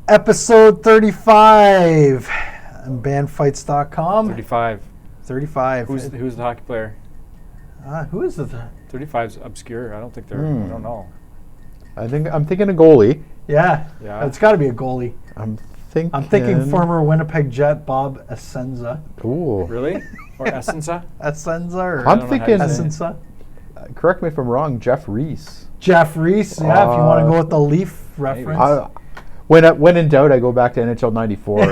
Episode 35 on bandfights.com. 35. 35. Who's the hockey player? Who is it? 35's obscure. I don't think they're. I don't know. I'm thinking a goalie. Yeah. It's got to be a goalie. I'm thinking former Winnipeg Jet Bob Essenza. Ooh. Really? Or Essenza? Essenza or I'm thinking Essenza. Correct me if I'm wrong. Jeff Reese. Jeff Reese. Yeah, if you want to go with the Leaf reference. When in doubt, I go back to NHL '94.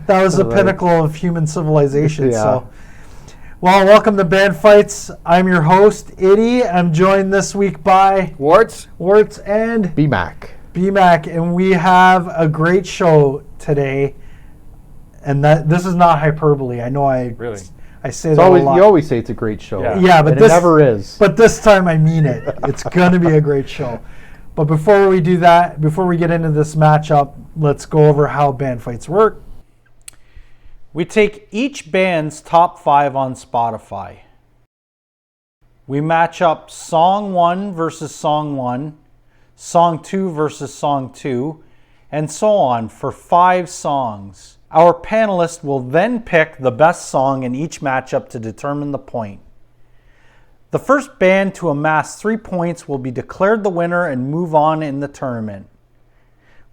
That was the pinnacle of human civilization. Yeah. So, well, welcome to Band Fights. I'm your host, Itty. I'm joined this week by Warts, and BMAC. And we have a great show today. And this is not hyperbole. I know I say that a lot. You always say it's a great show. Yeah, but it never is. But this time I mean it. It's going to be a great show. But before we do that, before we get into this matchup, let's go over how band fights work. We take each band's top 5 on Spotify. We match up song 1 versus song 1, song 2 versus song 2, and so on for 5 songs. Our panelist will then pick the best song in each matchup to determine the point. The first band to amass 3 points will be declared the winner and move on in the tournament.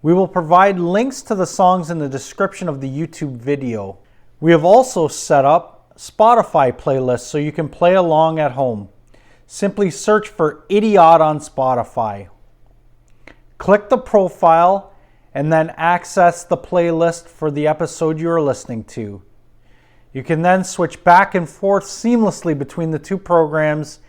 We will provide links to the songs in the description of the YouTube video. We have also set up Spotify playlists so you can play along at home. Simply search for Idiot on Spotify. Click the profile and then access the playlist for the episode you are listening to. You can then switch back and forth seamlessly between the 2 programs,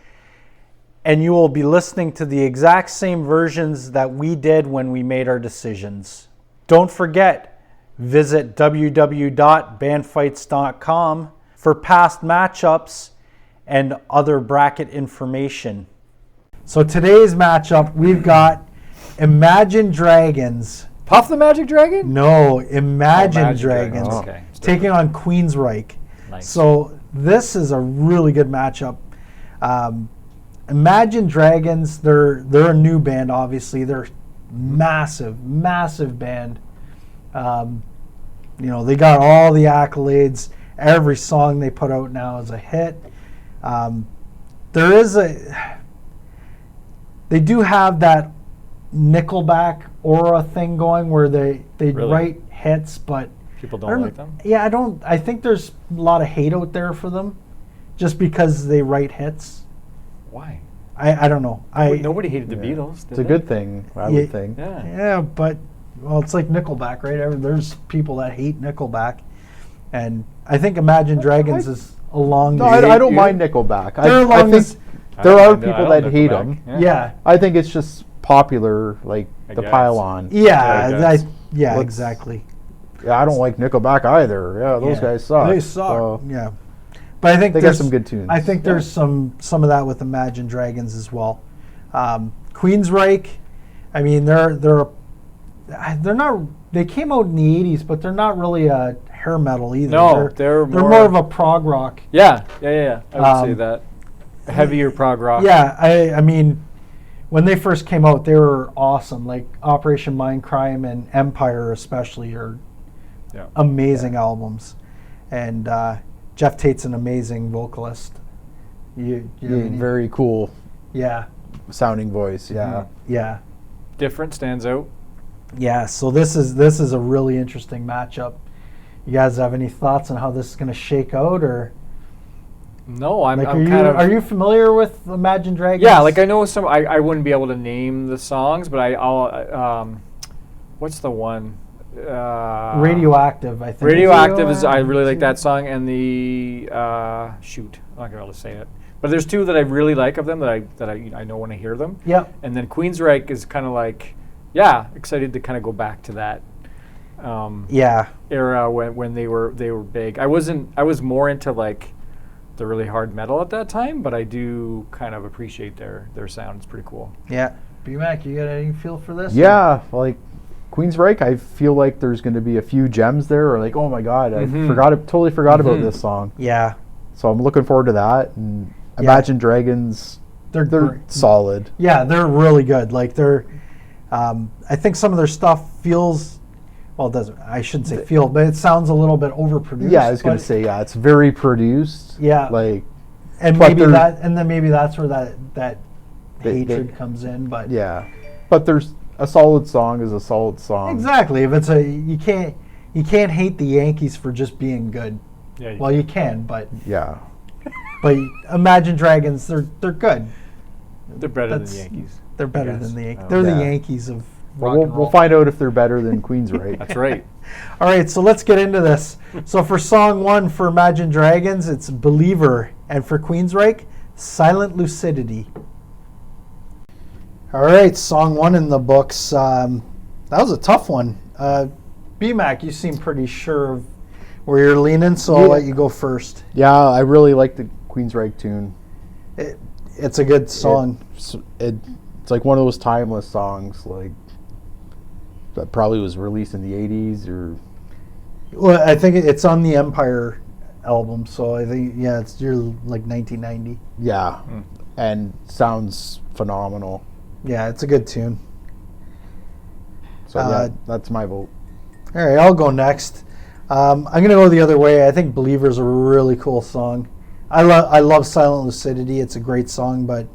and you will be listening to the exact same versions that we did when we made our decisions. Don't forget, visit www.bandfights.com for past matchups and other bracket information. So today's matchup, we've got Imagine Dragons. Puff the Magic Dragon? No, Imagine Dragons. Oh, okay. Taking on Queensryche. Nice. So this is a really good matchup. Imagine Dragons, they're a new band, obviously. They're massive band. They got all the accolades. Every song they put out now is a hit. They do have that Nickelback aura thing going where they really? write hits, but people don't like them? Yeah, I think there's a lot of hate out there for them just because they write hits. Why? I don't know. Nobody hated the Beatles, did It's a good thing, I would think. Yeah, but it's like Nickelback, right? There's people that hate Nickelback, and I think Imagine Dragons is along the... I don't mind Nickelback. They're along this... There are people that hate them. Yeah. I think it's just popular, like the pile-on. Yeah, exactly. Yeah, I don't like Nickelback either. Yeah, those guys suck. They suck. Yeah, but I think they got some good tunes. I think there's some of that with Imagine Dragons as well. Queensryche, I mean they're not. They came out in the '80s, but they're not really a hair metal either. No, they're more of a prog rock. Yeah. I would say that heavier prog rock. Yeah, I mean. When they first came out, they were awesome. Like Operation Mindcrime and Empire especially are amazing albums. And Jeff Tate's an amazing vocalist. Very cool. Yeah. Sounding voice. Yeah. Mm-hmm. Yeah. Different, stands out. Yeah. So this is a really interesting matchup. You guys have any thoughts on how this is going to shake out, or? No, I'm Are you familiar with Imagine Dragons? Yeah, like I know some. I wouldn't be able to name the songs, but I'll. What's the one? Radioactive, I think. Radioactive is. I really like that song, and the shoot. I'm not gonna be able to say it, but there's 2 that I really like of them that I know when I hear them. Yep. And then Queensryche is kind of like, excited to kind of go back to that. Era when they were big. I was more into like the really hard metal at that time, but I do kind of appreciate their sound. It's pretty cool. Yeah. BMAC, you got any feel for this? Yeah, like Queensryche, I feel like there's going to be a few gems there, or like, oh my god, I Mhm. totally forgot about this song. Yeah, So I'm looking forward to that. And Yeah. Imagine Dragons, they're they're great. solid. Yeah, they're really good. Like I think some of their stuff feels, well, it doesn't. I shouldn't say feel, but it sounds a little bit overproduced. Yeah, I was going but- to say, yeah, it's very produced. Yeah. Like, and but maybe they're- that, and then maybe that's where that They- hatred comes in. But yeah. But there's a solid song is a solid song. exactly, if it's you can't hate the Yankees for just being good. Yeah, Well, you can, but Yeah. Imagine Dragons, they're good. they're better than the that's- Yankees. They're better guess. than the Yankees. Oh. They're Yeah. the Yankees of Well, rock and roll. we'll find out if they're better than Queensryche. That's right. All right, so let's get into this. So for song 1 for Imagine Dragons, it's Believer, and for Queensryche, Silent Lucidity. All right, song 1 in the books. That was a tough one. BMAC, you seem pretty sure of where you're leaning, so I'll Yeah. let you go first. Yeah, I really like the Queensryche tune. It's a good song. It's like one of those timeless songs, like that probably was released in the 80s or Well, I think it's on the Empire album, so I think it's you're like 1990. yeah, and sounds phenomenal. Yeah, it's a good tune. So that's my vote. All right, I'll go next. I'm gonna go the other way. I think "Believer's" a really cool song. I love "Silent Lucidity." It's a great song, but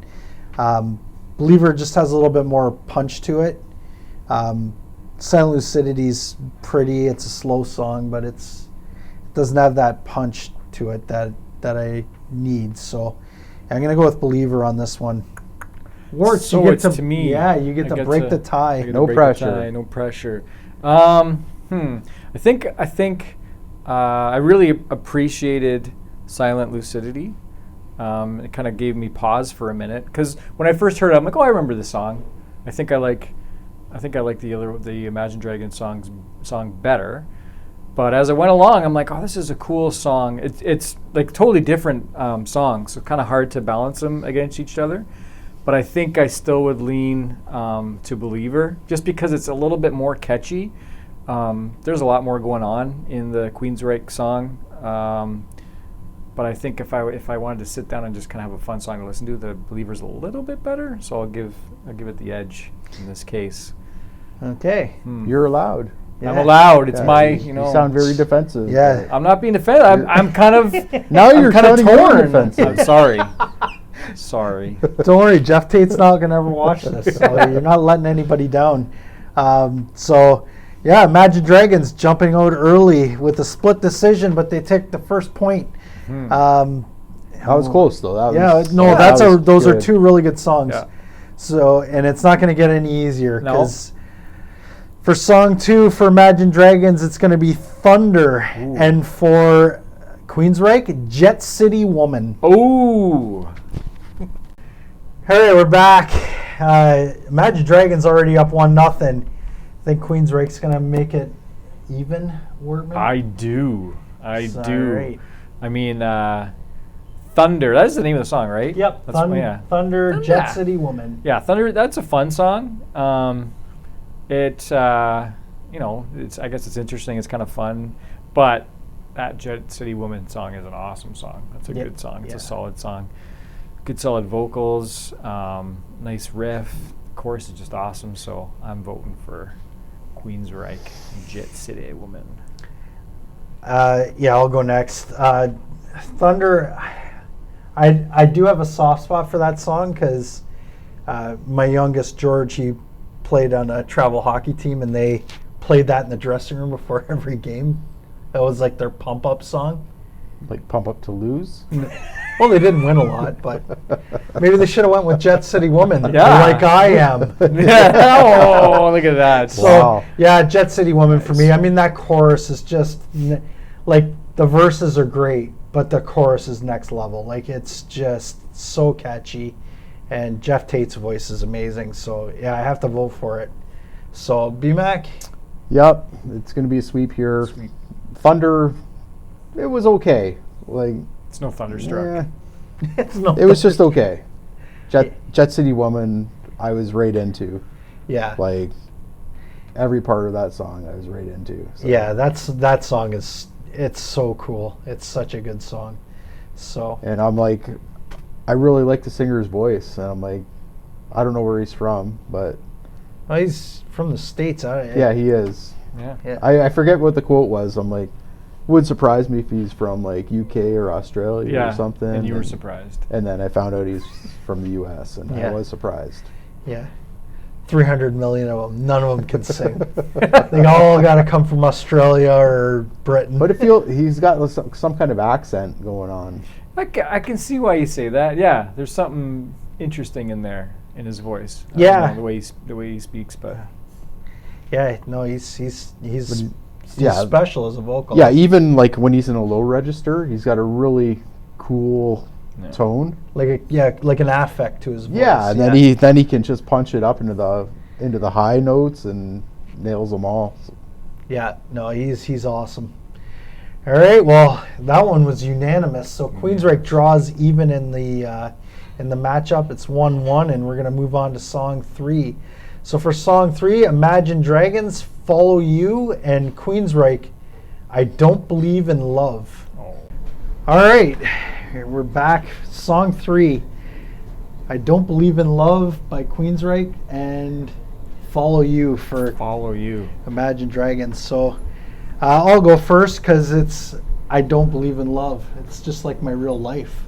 "Believer" just has a little bit more punch to it. "Silent Lucidity's pretty. It's a slow song, but it doesn't have that punch to it that I need. So I'm gonna go with "Believer" on this one. Warts, So you get it's to me. Yeah, you get I to get break to- the I tie. get to No break the pressure. tie, no pressure. I think I really appreciated Silent Lucidity. It kind of gave me pause for a minute because when I first heard it, I'm like, oh, I remember this song. I think I like the Imagine Dragons song better. But as I went along, I'm like, oh, this is a cool song. It's like totally different songs, so kind of hard to balance them against each other. But I think I still would lean to Believer just because it's a little bit more catchy. There's a lot more going on in the Queensryche song. But I think if I wanted to sit down and just kind of have a fun song to listen to, the Believer's a little bit better. So I'll give it the edge in this case. Okay. You're allowed. I'm Yeah. allowed. It's Yeah, my, you know. sound very defensive. Yeah. I'm not being defensive. I'm kind of. Now I'm you're kind of sounding very torn. defensive. I'm sorry. Sorry. Don't worry, Jeff Tate's not gonna ever watch this, so you're not letting anybody down. Imagine Dragons jumping out early with a split decision, but they take the first point. That was close though. Those are good. two really good songs. Yeah. So, and it's not going to get any easier No. because for song 2 for Imagine Dragons, it's going to be Thunder, and for Queensryche, Jet City Woman. Ooh. All right, we're back. Imagine Dragons already up 1-0. I think Queensryche's going to make it even, Wortman. I do. I All do. right. I mean, Thunder. That's the name of the song, right? Yep, That's, Thunder, Thunder. Jet City Woman. Yeah, Thunder. That's a fun song. It's I guess it's interesting. It's kind of fun, but that Jet City Woman song is an awesome song. That's a Yep. good song. It's Yeah. a solid song. Good solid vocals. Nice riff. The chorus is just awesome. So I'm voting for Queensryche, Jet City Woman. I'll go next. Thunder, I do have a soft spot for that song because my youngest, George, he played on a travel hockey team, and they played that in the dressing room before every game. That was like their pump-up song. Like Pump Up to Lose. Well, they didn't win a lot, but maybe they should have went with Jet City Woman, Yeah. like I am. Yeah. Oh, look at that. So, Wow. yeah, Jet City Woman for me. I mean, that chorus is just, like, the verses are great, but the chorus is next level. Like, it's just so catchy, and Jeff Tate's voice is amazing. So, yeah, I have to vote for it. So, BMAC? Yep, it's going to be a sweep here. Sweep. Thunder, it was okay. Like, It's no Thunderstruck. It's no it was just okay. Jet City Woman, I was right into. Yeah. Like, every part of that song I was right into. So. Yeah, that song it's so cool. It's such a good song. So And I'm like, I really like the singer's voice, and I'm like, I don't know where he's from, but well, he's from the States. yeah, he is. Yeah. I forget what the quote was. I'm like, would surprise me if he's from like UK or Australia or something. And you were surprised. And then I found out he's from the US, and Yeah. I was surprised. Yeah. 300 million of them. None of them can sing. They all got to come from Australia or Britain. But he's got some kind of accent going on. I can see why you say that. Yeah, there's something interesting in there in his voice. I Yeah. don't know, the way he speaks, but Yeah, no, he's Yeah. special as a vocalist. Yeah, even like when he's in a low register, he's got a really cool tone. like an affect to his voice. Yeah, and then he can just punch it up into the high notes and nails them all. Yeah, no, he's awesome. All right, well, that one was unanimous. So Queensryche draws even in the matchup. It's 1-1, and we're gonna move on to song 3. So for song 3, Imagine Dragons, Follow You, and Queensryche, I Don't Believe in Love. All right, we're back. Song 3, I Don't Believe in Love by Queensryche, and Follow You for Follow You. Imagine Dragons. So I'll go first because it's I don't believe in love. It's just like my real life.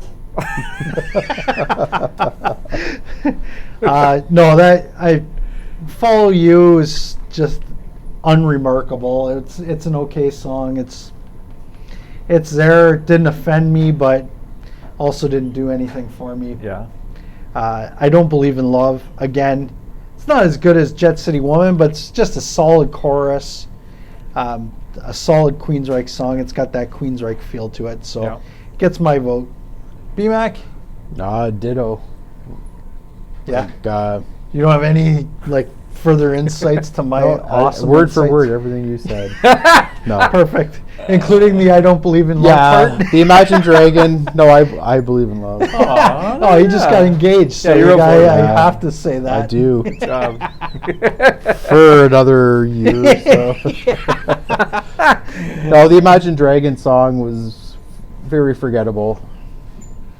No, that I Follow You is just unremarkable. It's an okay song. It's there. It didn't offend me, but also didn't do anything for me. Yeah. I Don't Believe in Love. Again, it's not as good as Jet City Woman, but it's just a solid chorus. A solid Queensryche song. It's got that Queensryche feel to it, so it gets my vote. BMAC? Ditto. Yeah. Like, You don't have any further insights to my awesome word for insights? word, everything you said. No. Perfect. Including the I don't believe in love Yeah, part. the Imagine Dragon. No, I believe in love. Aw, Oh, you just got engaged, so you're up for it. I have to say that. I do. Good job. For another year or so. No, the Imagine Dragon song was very forgettable.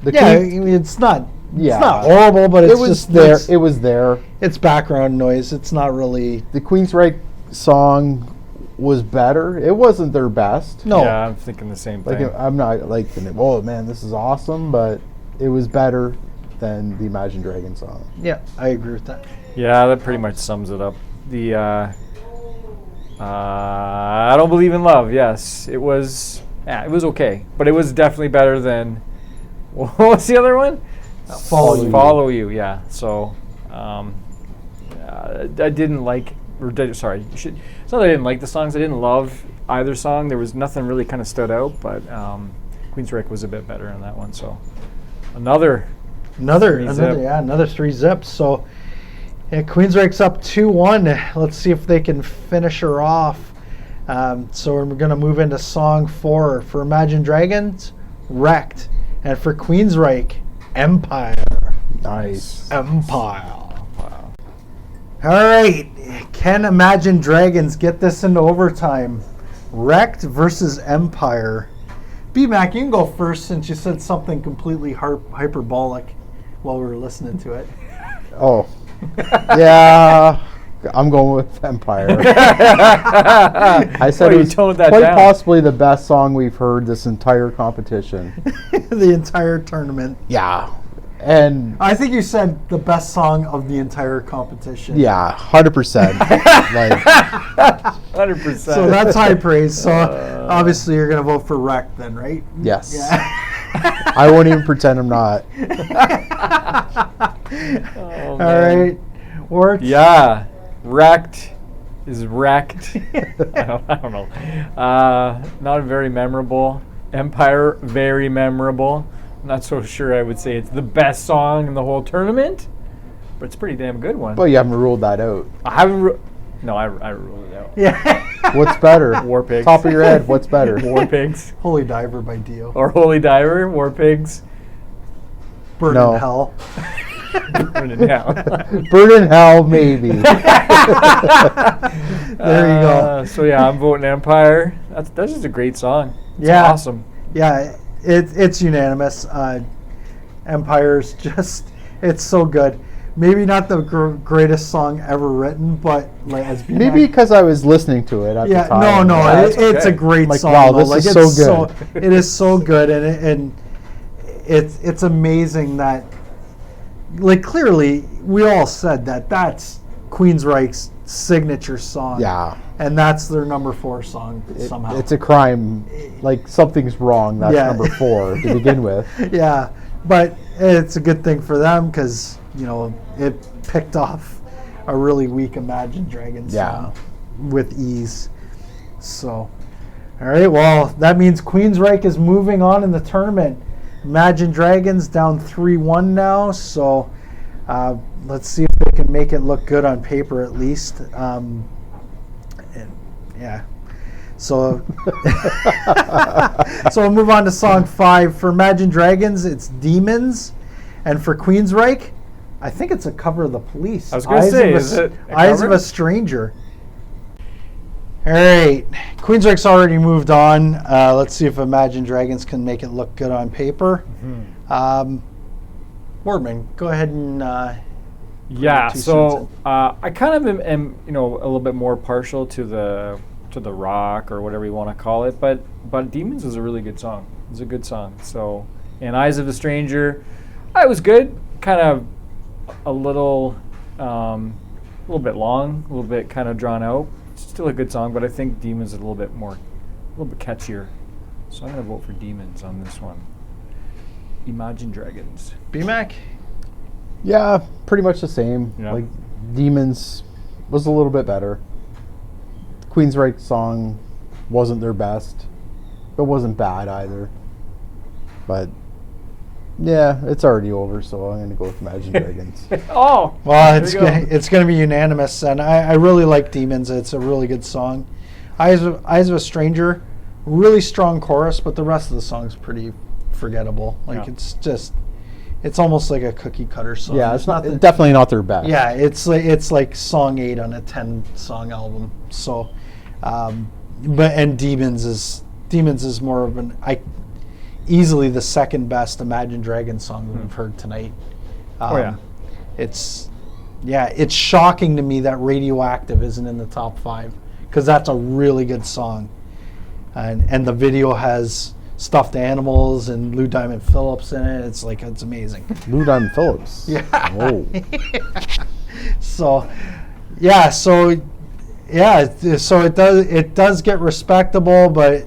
I mean, it's not Yeah. horrible, but It was there. It was there. It's background noise. It's not really. The Queensryche song was better. It wasn't their best. No. Yeah, I'm thinking the same thing. I'm not like, oh man, this is awesome, but it was better than the Imagine Dragon song. Yeah, I agree with that. Yeah, that pretty much sums it up. The I Don't Believe in Love. Yes, it was. Yeah, it was okay, but it was definitely better than. What was the other one? Follow You. Yeah. So, I didn't like. Sorry. It's not that I didn't like the songs. I didn't love either song. There was nothing really kind of stood out, but Queensryche was a bit better on that one. So, another 3 zips. So, yeah, Queensryche's up 2-1. Let's see if they can finish her off. So we're going to move into song 4 for Imagine Dragons, Wrecked, and for Queensryche, Empire. Nice. Empire. Wow. All right. Can Imagine Dragons get this into overtime? Wrecked versus Empire. B-Mac, you can go first since you said something completely hyperbolic while we were listening to it. Oh. Yeah. I'm going with Empire. I said Oh, it you was toned that quite down. possibly the best song we've heard this entire competition. The entire tournament. Yeah. And I think you said the best song of the entire competition. yeah, 100%. Like 100%. So that's high praise. So obviously you're going to vote for Wrecked then, right? yes. Yeah. I won't even pretend I'm not. Oh, All right. Wart? Yeah, wrecked is wrecked. I don't know. Not very memorable. Empire, very memorable. Not so sure I would say it's the best song in the whole tournament, but it's a pretty damn good one. But you haven't ruled that out. I haven't. I ruled it out. Yeah. What's better? War Pigs. Top of your head, what's better? War Pigs Holy Diver by Dio. or Holy Diver. War Pigs. Burn No. in Hell. Burn it down. Burn in Hell, maybe. There you go. So yeah, I'm voting Empire. That's just a great song. It's Yeah. awesome. Yeah, it's unanimous. Empire's just, it's so good. Maybe not the greatest song ever written, but like as being Maybe because I was listening to it at yeah, the time. no, Yeah, it's that's a okay. great Like, song. wow, though. this is it's so good. it is so good, and it's amazing that, like, clearly we all said that that's Queensryche's signature song. Yeah. And that's their number 4 song somehow. It's a crime. Like, something's wrong. That's Yeah. number 4 to begin with. Yeah, but it's a good thing for them because, it picked off a really weak Imagine Dragons song with ease. So, all right, well, that means Queensryche is moving on in the tournament. Imagine Dragons down 3-1 now, so let's see if they can make it look good on paper at least. Yeah. So, so we'll move on to song 5. For Imagine Dragons, it's Demons. And for Queensryche, I think it's a cover of The Police. I was going to say, is it a Eyes cover? of a Stranger. All right. Queensryche's already moved on. Let's see if Imagine Dragons can make it look good on paper. Boardman, go ahead and... Yeah, 2 so cents I kind of am a little bit more partial to the rock or whatever you want to call it, but Demons is a really good song. It's a good song. So, and Eyes of a Stranger, I was good. Kind of a little bit long, a little bit kind of drawn out. Still a good song, but I think Demons is a little bit catchier. So I'm gonna vote for Demons on this one. Imagine Dragons. BMAC? Yeah, pretty much the same. Yeah. Like, Demons was a little bit better. Queensryche song wasn't their best. It wasn't bad either. But, yeah, it's already over, so I'm going to go with Imagine Dragons. Oh, Well, there you go. it's going to be unanimous, and I really like Demons. It's a really good song. Eyes of a Stranger, really strong chorus, but the rest of the song's pretty forgettable. Like, Yeah. it's almost like a cookie cutter song. Yeah, There's it's not nothing- definitely not their best. Yeah, it's like song 8 on a 10-song album. So, and Demons is more of easily the second best Imagine Dragons song we've heard tonight. Yeah. It's shocking to me that Radioactive isn't in the top 5 because that's a really good song, and the video has stuffed animals and Lou Diamond Phillips in it. It's amazing. Lou Diamond Phillips. Yeah. Oh. So it does get respectable, but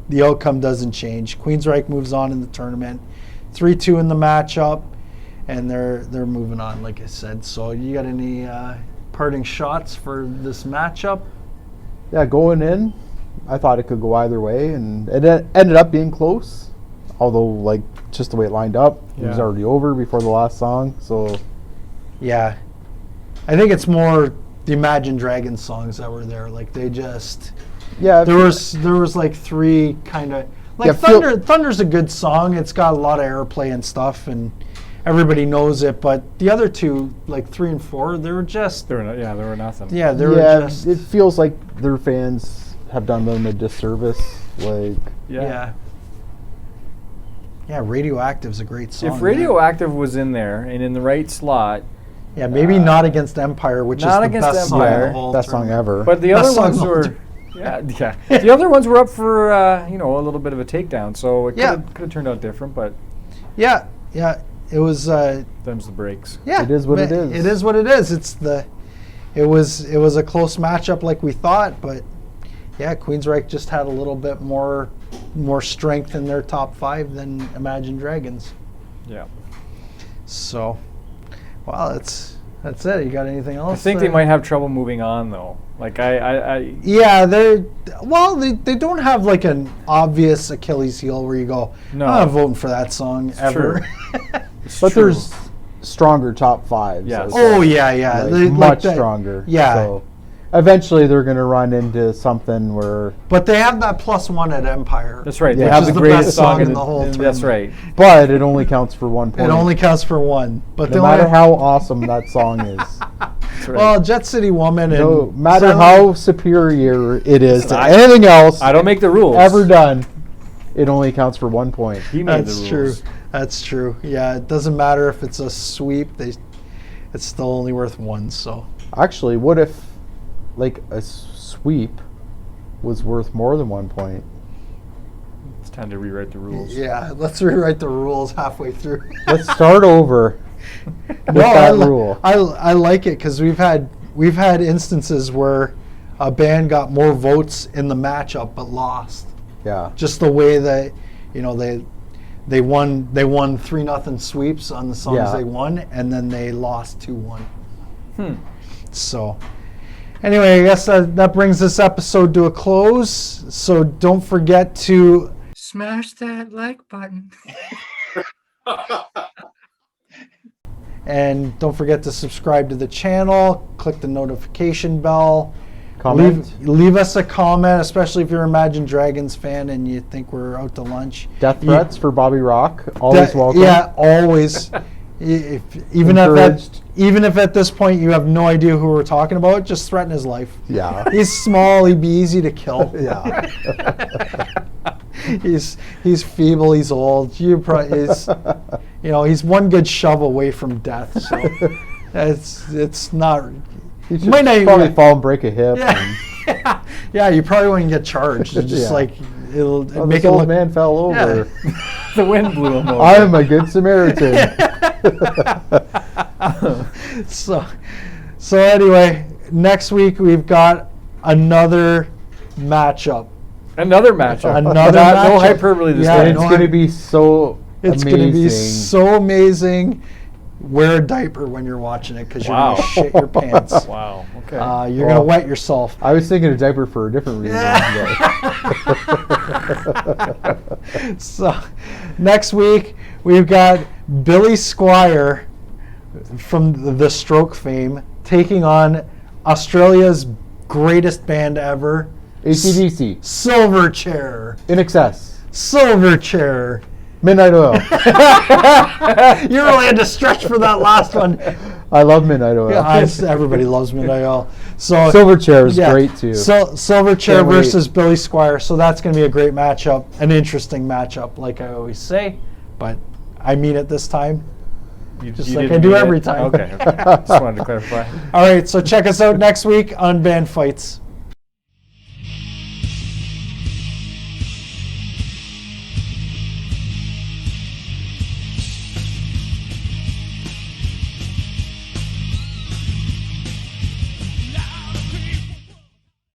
the outcome doesn't change. Queensryche moves on in the tournament, 3-2 in the matchup, and they're moving on, like I said. So you got any parting shots for this matchup? Yeah, going in, I thought it could go either way, and it ended up being close. Although, like, just the way it lined up, it was Yeah. already over before the last song. So, Yeah, I think it's more the Imagine Dragons songs that were there. Like they just. yeah, There was like 3 kind of like Yeah, feel- Thunder's a good song. It's got a lot of airplay and stuff, and everybody knows it. But the other 2, like 3 and 4, they were just They were nothing. they yeah, were just it feels like their fans have done them a disservice. Like, yeah. Radioactive's a great song. If man. Radioactive was in there and in the right slot, yeah, maybe not against Empire, which is Not the against best song of Empire. the whole best song tournament. ever. but the Best other song ones of all were, time. the other ones were up for a little bit of a takedown. So it could Yeah. have turned out different, but Yeah, it was. them's the breaks. Yeah, It is what it but is. It is what it is. It was a close matchup like we thought, but yeah, Queensryche just had a little bit more strength in their top 5 than Imagine Dragons. Yeah. So, well, that's it. You got anything else? I think they might have trouble moving on though. Like Yeah, they don't have like an obvious Achilles heel where you go, No. I'm not voting for that song ever. but there's stronger top 5s. Yes. Oh yeah. Like, They- like much that- stronger. Yeah. So eventually they're going to run into something where, But they have that +1 at Empire. That's right. Yeah. They Which have is the the greatest best song song in in the whole That's tournament. right. but it only counts for 1 point. It only counts for 1. But no matter how awesome that song is. right. Well, Jet City Woman and No matter Silent- how superior it is to I- anything else I don't make the rules. ever done, it only counts for 1 point. He made That's the true. rules. That's true. Yeah, it doesn't matter if it's a sweep. It's still only worth 1. So Actually, what if like a sweep was worth more than 1 point? It's time to rewrite the rules. yeah, let's rewrite the rules halfway through. Let's start over with that rule. I like it because we've had instances where a band got more votes in the matchup but lost. Yeah. Just the way that they won 3-0 sweeps on the songs Yeah. they won, and then they lost 2-1. Hmm. So anyway, I guess that brings this episode to a close. So don't forget to smash that like button. And don't forget to subscribe to the channel, click the notification bell. Comment. Leave us a comment, especially if you're an Imagine Dragons fan and you think we're out to lunch. Death threats for Bobby Rock, always welcome. Yeah, always. Even if at this point you have no idea who we're talking about, just threaten his life. Yeah. He's small. He'd be easy to kill. Yeah. He's feeble. He's old. He's one good shove away from death. So it's not. He should might not probably even- fall and break a hip. Yeah, yeah. You probably wouldn't get charged. It's just Yeah. like it'll Oh, make this it old look. man fell over. The wind blew him over. I am a good Samaritan. So anyway, next week we've got another matchup. Another matchup. Another No matchup. hyperbole this Yeah, And time. it's no, going to be so It's amazing. going to be so amazing. Wear a diaper when you're watching it because you're Wow. going to shit your pants. Wow. Okay. You're going to wet yourself. I was thinking a diaper for a different reason. So next week we've got Billy Squire from the Stroke fame taking on Australia's greatest band ever, AC/DC, Silverchair. In Excess, Silverchair. Midnight Oil. You really had to stretch for that last one. I love Midnight Oil. Yeah, everybody loves Midnight Oil. So Silverchair is great too. Silverchair Can't wait. versus Billy Squire. So that's going to be a great matchup, an interesting matchup, like I always say. But I mean it this time. Just like didn't I do mean it? every time. Okay. Just wanted to clarify. All right, so check us out next week on Band Fights.